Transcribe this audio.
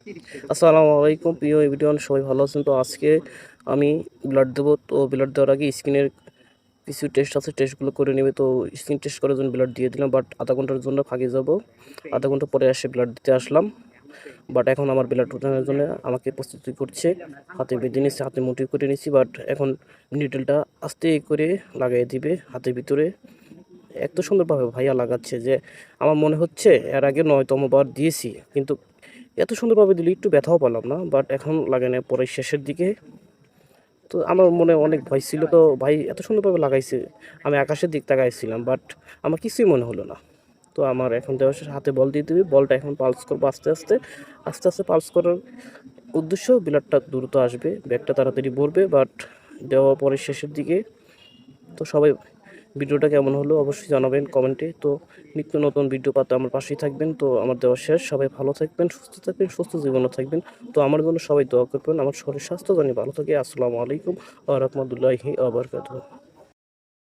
আসসালামু আলাইকুম প্রিয় এভরিওয়ান, সবাই ভালো আছেন? তো আজকে আমি ব্লাড দেবো। তো ব্লাড দেওয়ার আগে স্কিনের কিছু টেস্ট আছে, টেস্টগুলো করে নেবে। তো স্কিন টেস্ট করার জন্য ব্লাড দিয়ে দিলাম, বাট আধা ঘন্টার জন্য ফাঁকে যাব। আধা ঘন্টা পরে এসে ব্লাড দিতে আসলাম। বাট এখন আমার ব্লাড ওঠানোর জন্য আমাকে প্রস্তুতি করছে। হাতে বেঁধে নিচ্ছি, হাতে মুঠি করে নিচ্ছি। বাট এখন নিডলটা আস্তে করে লাগাই দিবে হাতের ভিতরে। এত সুন্দরভাবে ভাইয়া লাগাচ্ছে যে আমার মনে হচ্ছে এর আগে 9তম বার দিয়েছি, কিন্তু এত সুন্দরভাবে দিলে একটু ব্যথাও পেলাম না। বাট এখন লাগানোর পরে শেষের দিকে তো আমার মনে অনেক ভয় ছিল। তো ভাই এত সুন্দরভাবে লাগাইছে, আমি আকাশের দিক তাকাইছিলাম, বাট আমার কিছুই মনে হলো না। তো আমার এখন দেওয়া শেষ, হাতে বল দিয়ে দিবি। বলটা এখন পালস করবো আস্তে আস্তে আস্তে আস্তে। পালস করার উদ্দেশ্য ব্লাডটা দ্রুত আসবে, ব্যাগটা তাড়াতাড়ি ভরবে। বাট দেওয়ার পরে শেষের দিকে তো সবাই ভিডিওটা কেমন হলো অবশ্যই জানাবেন কমেন্টে। তো নিত্য নতুন ভিডিও পাতে আমার পাশেই থাকবেন। তো আমার দেওয়া শেষ, সবাই ভালো থাকবেন, সুস্থ থাকবেন, সুস্থ জীবনে থাকবেন। তো আমার জন্য সবাই দোয়া করবেন, আমার শরীর স্বাস্থ্য জানি ভালো থাকে। আসসালামু আলাইকুম ওয়া রাহমাতুল্লাহি ওয়া বারাকাতুহু।